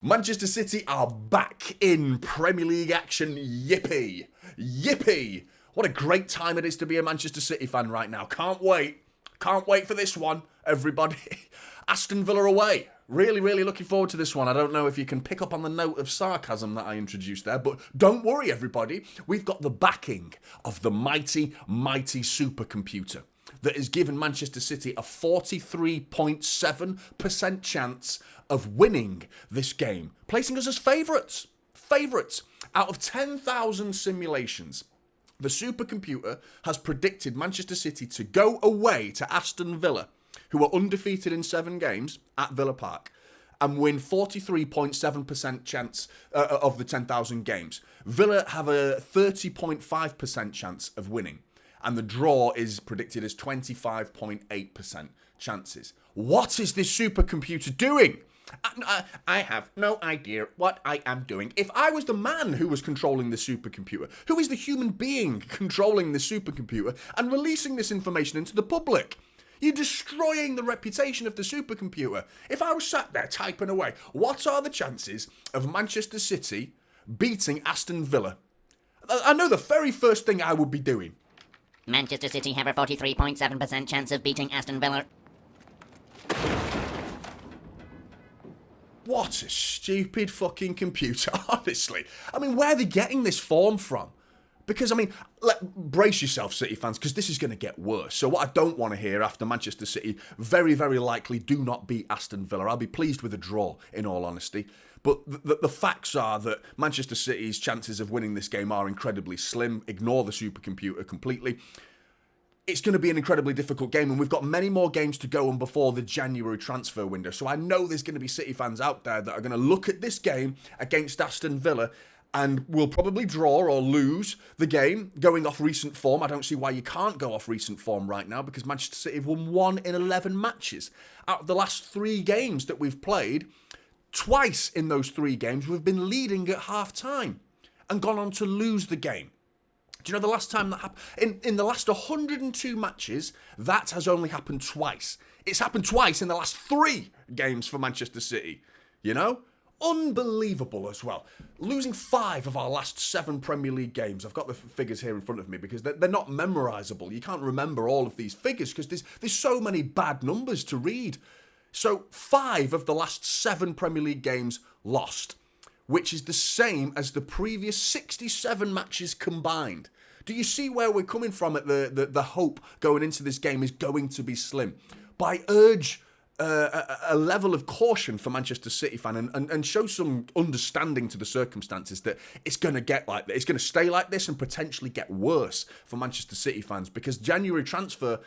Manchester City are back in Premier League action. Yippee! Yippee! What a great time it is to be a Manchester City fan right now. Can't wait. Can't wait for this one, everybody. Aston Villa away. Really looking forward to this one. I don't know if you can pick up on the note of sarcasm that I introduced there, but don't worry, everybody. We've got the backing of the mighty supercomputer that has given Manchester City a 43.7% chance of winning this game, placing us as favourites. Favourites. Out of 10,000 simulations, the supercomputer has predicted Manchester City to go away to Aston Villa, who are undefeated in 7 games at Villa Park, and win 43.7% chance of the 10,000 games. Villa have a 30.5% chance of winning, and the draw is predicted as 25.8% chances. What is this supercomputer doing? I have no idea what I am doing. If I was the man who was controlling the supercomputer, who is the human being controlling the supercomputer and releasing this information into the public? You're destroying the reputation of the supercomputer. If I was sat there typing away, what are the chances of Manchester City beating Aston Villa? I know the very first thing I would be doing. Manchester City have a 43.7% chance of beating Aston Villa. What a stupid fucking computer, honestly. I mean, where are they getting this form from? Because, I mean, brace yourself, City fans, because this is going to get worse. So what I don't want to hear after Manchester City very likely do not beat Aston Villa. I'll be pleased with a draw, in all honesty. But the facts are that Manchester City's chances of winning this game are incredibly slim. Ignore the supercomputer completely. It's going to be an incredibly difficult game, and we've got many more games to go on before the January transfer window. So I know there's going to be City fans out there that are going to look at this game against Aston Villa and will probably draw or lose the game going off recent form. I don't see why you can't go off recent form right now, because Manchester City have won 1 in 11 matches. Out of the last 3 games that we've played, twice in those 3 games we've been leading at half-time and gone on to lose the game. Do you know the last time that happened? In the last 102 matches, that has only happened twice. It's happened twice in the last 3 games for Manchester City. You know? Unbelievable as well. Losing 5 of our last 7 Premier League games. I've got the figures here in front of me because they're not memorisable. You can't remember all of these figures because there's so many bad numbers to read. So 5 of the last 7 Premier League games lost, which is the same as the previous 67 matches combined. Do you see where we're coming from at the hope going into this game is going to be slim? But I urge a level of caution for Manchester City fan and show some understanding to the circumstances that it's going to get like that. It's going to stay like this and potentially get worse for Manchester City fans, because January transfer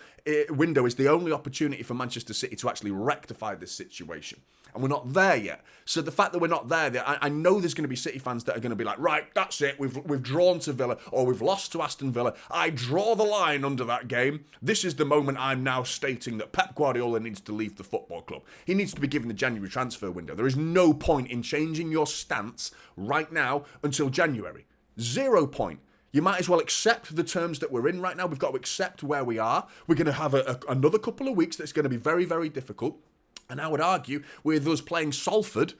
window is the only opportunity for Manchester City to actually rectify this situation. And we're not there yet. So the fact that we're not there, I know there's going to be City fans that are going to be like, right, that's it. We've drawn to Villa, or we've lost to Aston Villa. I draw the line under that game. This is the moment I'm now stating that Pep Guardiola needs to leave the football club. He needs to be given the January transfer window. There is no point in changing your stance right now until January. 0 point. You might as well accept the terms that we're in right now. We've got to accept where we are. We're going to have another couple of weeks that's going to be very difficult. And I would argue, with us playing Salford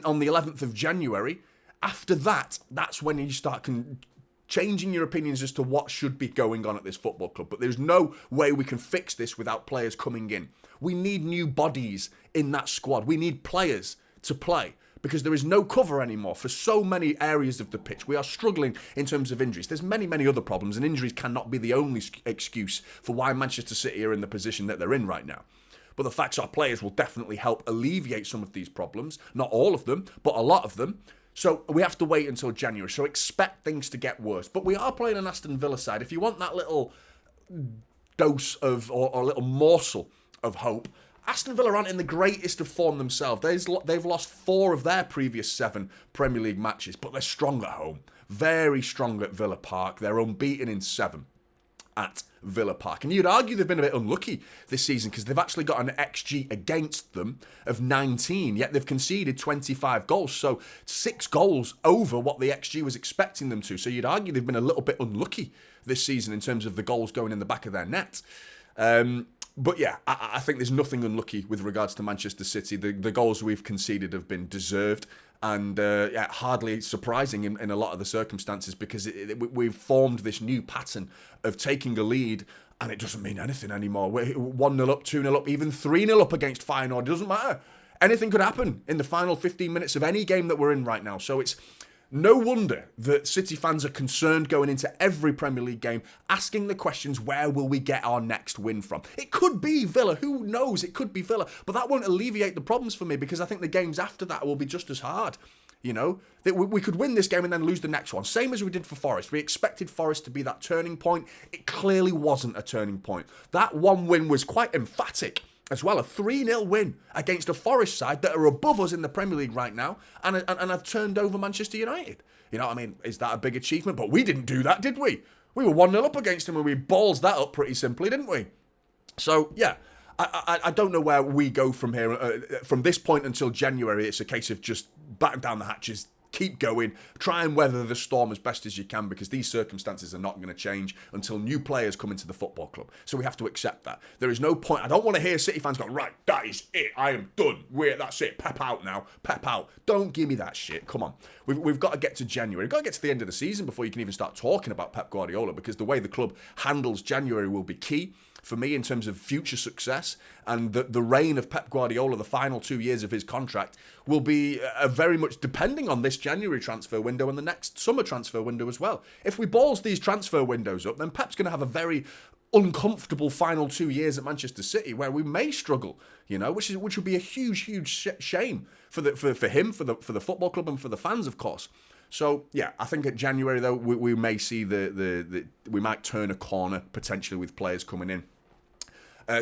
on the 11th of January, after that, that's when you start changing your opinions as to what should be going on at this football club. But there's no way we can fix this without players coming in. We need new bodies in that squad. We need players to play, because there is no cover anymore for so many areas of the pitch. We are struggling in terms of injuries. There's many other problems, and injuries cannot be the only excuse for why Manchester City are in the position that they're in right now. But the facts are players will definitely help alleviate some of these problems. Not all of them, but a lot of them. So we have to wait until January. So expect things to get worse. But we are playing an Aston Villa side. If you want that little dose of, or little morsel of hope, Aston Villa aren't in the greatest of form themselves. They've lost 4 of their previous 7 Premier League matches, but they're strong at home. Very strong at Villa Park. They're unbeaten in 7. At Villa Park. And you'd argue they've been a bit unlucky this season, because they've actually got an XG against them of 19, yet they've conceded 25 goals. So 6 goals over what the XG was expecting them to. So you'd argue they've been a little bit unlucky this season in terms of the goals going in the back of their net. But yeah, I think there's nothing unlucky with regards to Manchester City. The goals we've conceded have been deserved. And hardly surprising in a lot of the circumstances, because we've formed this new pattern of taking a lead and it doesn't mean anything anymore. We're 1-0 up, 2-0 up, even 3-0 up against Feyenoord. It doesn't matter. Anything could happen in the final 15 minutes of any game that we're in right now. So it's no wonder that City fans are concerned going into every Premier League game, asking the questions, where will we get our next win from? It could be Villa. Who knows? It could be Villa. But that won't alleviate the problems for me, because I think the games after that will be just as hard. You know, that we could win this game and then lose the next one. Same as we did for Forest. We expected Forest to be that turning point. It clearly wasn't a turning point. That one win was quite emphatic as well. A 3-0 win against a Forest side that are above us in the Premier League right now, and have turned over Manchester United. You know what I mean? Is that a big achievement? But we didn't do that, did we? We were 1-0 up against them and we balls that up pretty simply, didn't we? So, yeah. I don't know where we go from here. From this point until January, it's a case of just batten down the hatches, keep going, try and weather the storm as best as you can, because these circumstances are not going to change until new players come into the football club. So we have to accept that. There is no point. I don't want to hear City fans go, right, that is it. I am done. That's it. Pep out now. Pep out. Don't give me that shit. Come on. We've got to get to January. We've got to get to the end of the season before you can even start talking about Pep Guardiola, because the way the club handles January will be key for me in terms of future success. And the reign of Pep Guardiola, the final 2 years of his contract, will be very much depending on this January transfer window and the next summer transfer window as well. If we balls these transfer windows up, then Pep's going to have a very uncomfortable final 2 years at Manchester City, where we may struggle, you know, which would be a huge shame for him, for the football club, and for the fans, of course. So, yeah, I think at January, though, we may see we might turn a corner, potentially, with players coming in.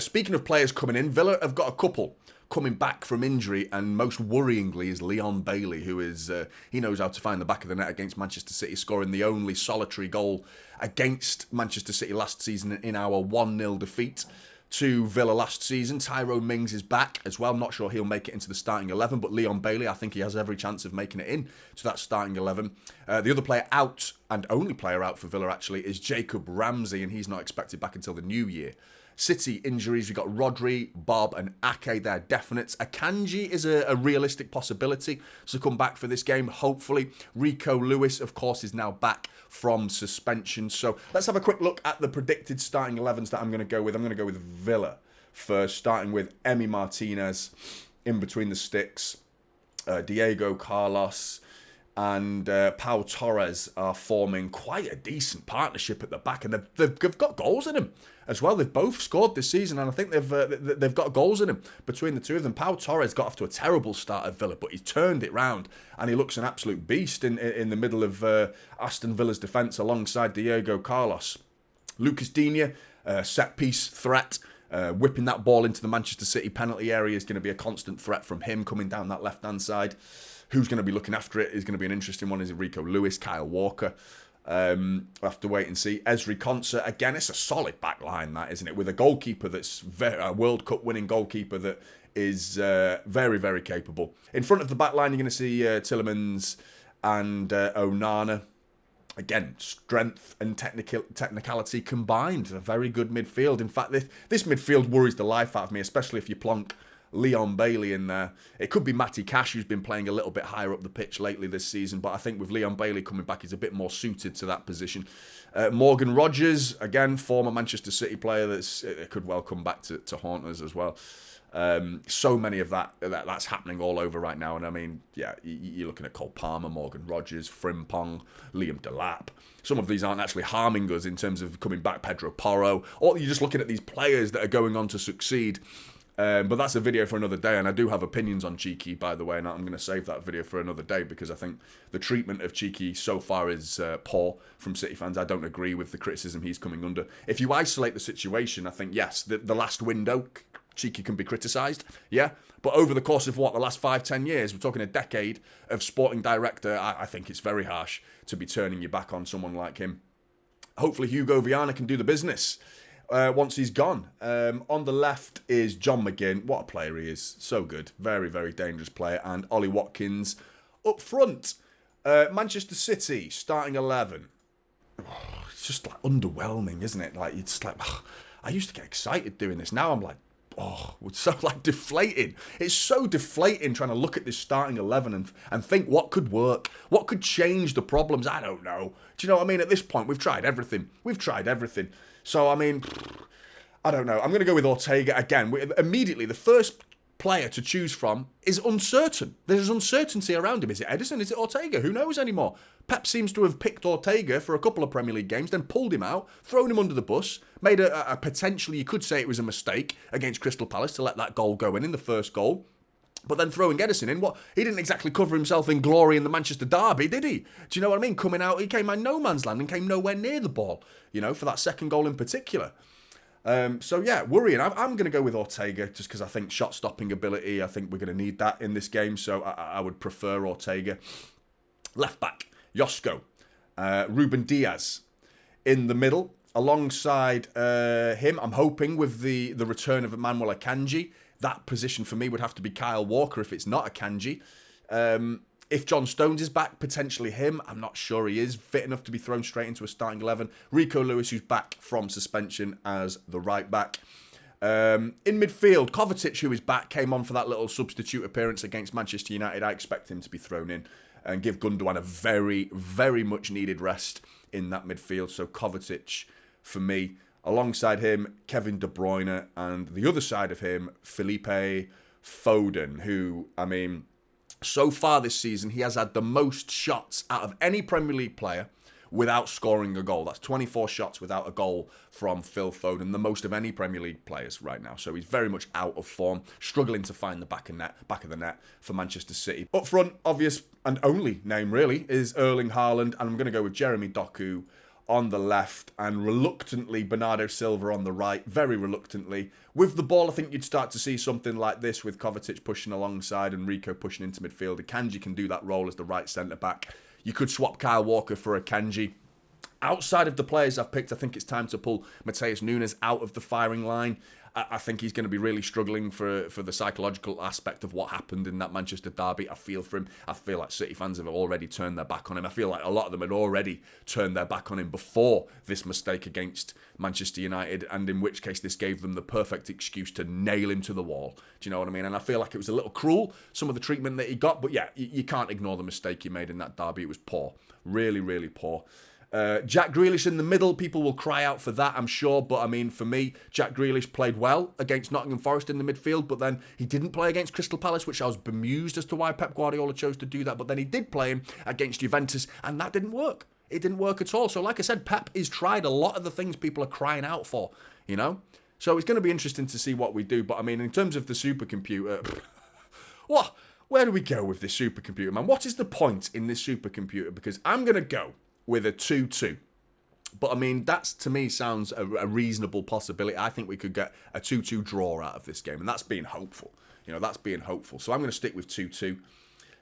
Speaking of players coming in, Villa have got a couple coming back from injury, and most worryingly is Leon Bailey, who is, he knows how to find the back of the net against Manchester City, scoring the only solitary goal against Manchester City last season in our 1-0 defeat to Villa last season. Tyrone Mings is back as well. I'm not sure he'll make it into the starting 11, but Leon Bailey, I think he has every chance of making it in to that starting 11. The other player out, and only player out for Villa actually, is Jacob Ramsey, and he's not expected back until the new year. City injuries, we've got Rodri, Bob and Ake, they're definites. Akanji is a realistic possibility to come back for this game, hopefully. Rico Lewis, of course, is now back from suspension. So let's have a quick look at the predicted starting 11s that I'm going to go with. I'm going to go with Villa first, starting with Emi Martinez in between the sticks. Diego Carlos and Pau Torres are forming quite a decent partnership at the back, and they've got goals in them as well. They've both scored this season, and I think they've got goals in them between the two of them. Pau Torres got off to a terrible start at Villa, but he turned it round, and he looks an absolute beast in the middle of Aston Villa's defence alongside Diego Carlos. Lucas Digne, set-piece threat, whipping that ball into the Manchester City penalty area is going to be a constant threat from him coming down that left-hand side. Who's going to be looking after it is going to be an interesting one. Is it Rico Lewis, Kyle Walker? We'll have to wait and see. Esri Konsa, again, it's a solid back line, that, isn't it? With a goalkeeper that's a World Cup winning goalkeeper that is very, very capable. In front of the back line, you're going to see Tielemans and Onana. Again, strength and technicality combined. A very good midfield. In fact, this midfield worries the life out of me, especially if you plonk Leon Bailey in there. It could be Matty Cash, who's been playing a little bit higher up the pitch lately this season, but I think with Leon Bailey coming back, he's a bit more suited to that position. Morgan Rogers, again, former Manchester City player that could well come back to haunt us as well. So many of that's happening all over right now, and I mean, yeah, you're looking at Cole Palmer, Morgan Rogers, Frimpong, Liam Delap. Some of these aren't actually harming us in terms of coming back. Pedro Porro, or you're just looking at these players that are going on to succeed. But that's a video for another day, and I do have opinions on Cheeky, by the way, and I'm going to save that video for another day because I think the treatment of Cheeky so far is poor from City fans. I don't agree with the criticism he's coming under. If you isolate the situation, I think, yes, the last window, Cheeky can be criticised, yeah? But over the course of, the last 5-10 years, we're talking a decade of sporting director, I think it's very harsh to be turning your back on someone like him. Hopefully Hugo Viana can do the business once he's gone. On the left is John McGinn. What a player he is. So good. Very, very dangerous player. And Ollie Watkins up front. Manchester City, starting 11. It's just like underwhelming, isn't it? Like, it's like, I used to get excited doing this. Now I'm like, it's so like deflating. It's so deflating trying to look at this starting 11 and think what could work, what could change the problems. I don't know. Do you know what I mean? At this point, we've tried everything. So, I mean, I don't know. I'm going to go with Ortega again. Immediately, the first player to choose from is uncertain. There's uncertainty around him. Is it Edison? Is it Ortega? Who knows anymore? Pep seems to have picked Ortega for a couple of Premier League games, then pulled him out, thrown him under the bus, made a potentially, you could say it was a mistake against Crystal Palace to let that goal go in the first goal. But then throwing Edison in, he didn't exactly cover himself in glory in the Manchester derby, did he? Do you know what I mean? Coming out, he came in no man's land and came nowhere near the ball, for that second goal in particular. So yeah, worrying. I'm going to go with Ortega just because I think shot-stopping ability, I think we're going to need that in this game, so I would prefer Ortega. Left back, Josko. Ruben Diaz in the middle. Alongside him, I'm hoping with the return of Emmanuel Akanji, that position for me would have to be Kyle Walker if it's not Akanji. If John Stones is back, potentially him. I'm not sure he is fit enough to be thrown straight into a starting 11. Rico Lewis, who's back from suspension as the right back. In midfield, Kovacic, who is back, came on for that little substitute appearance against Manchester United. I expect him to be thrown in and give Gundogan a very, very much needed rest in that midfield. So Kovacic for me. Alongside him, Kevin De Bruyne, and the other side of him, Felipe Foden, who, I mean, so far this season, he has had the most shots out of any Premier League player without scoring a goal. That's 24 shots without a goal from Phil Foden, the most of any Premier League players right now. So he's very much out of form, struggling to find the back of the net for Manchester City. Up front, obvious and only name really is Erling Haaland, and I'm going to go with Jeremy Doku on the left, and reluctantly Bernardo Silva on the right, very reluctantly. With the ball, I think you'd start to see something like this with Kovacic pushing alongside and Rico pushing into midfield. Akanji can do that role as the right centre-back. You could swap Kyle Walker for Akanji. Outside of the players I've picked, I think it's time to pull Matheus Nunes out of the firing line. I think he's going to be really struggling for the psychological aspect of what happened in that Manchester derby. I feel for him. I feel like City fans have already turned their back on him. I feel like a lot of them had already turned their back on him before this mistake against Manchester United, and in which case this gave them the perfect excuse to nail him to the wall. Do you know what I mean? And I feel like it was a little cruel, some of the treatment that he got, but yeah, you can't ignore the mistake he made in that derby. It was poor. Really, really poor. Jack Grealish in the middle, people will cry out for that, I'm sure, but I mean, for me, Jack Grealish played well against Nottingham Forest in the midfield, but then he didn't play against Crystal Palace, which I was bemused as to why Pep Guardiola chose to do that, but then he did play him against Juventus, and that didn't work. It didn't work at all. So like I said, Pep has tried a lot of the things people are crying out for, So it's going to be interesting to see what we do, but I mean, in terms of the supercomputer, where do we go with this supercomputer, man? What is the point in this supercomputer? Because I'm going to go with a 2-2. But I mean, that's to me sounds a reasonable possibility. I think we could get a 2-2 draw out of this game, and that's being hopeful. That's being hopeful. So I'm going to stick with 2-2.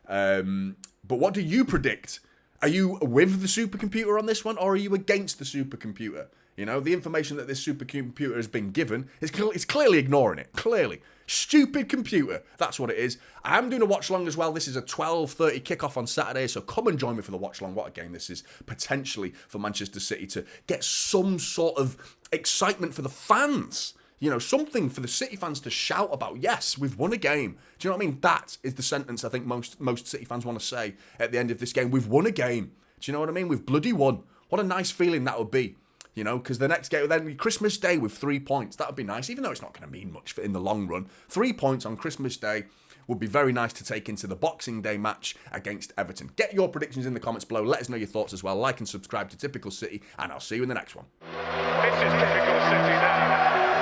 But what do you predict? Are you with the supercomputer on this one, or are you against the supercomputer? The information that this supercomputer has been given is clearly ignoring it. Clearly. Stupid computer. That's what it is. I am doing a watch long as well. This is a 12:30 kickoff on Saturday, so come and join me for the watch long. What a game this is, potentially for Manchester City to get some sort of excitement for the fans. Something for the City fans to shout about. Yes, we've won a game. Do you know what I mean? That is the sentence I think most City fans want to say at the end of this game. We've won a game. Do you know what I mean? We've bloody won. What a nice feeling that would be. Because the next game would then be Christmas Day with 3 points. That would be nice, even though it's not going to mean much in the long run. 3 points on Christmas Day would be very nice to take into the Boxing Day match against Everton. Get your predictions in the comments below. Let us know your thoughts as well. Like and subscribe to Typical City, and I'll see you in the next one. This is Typical City now.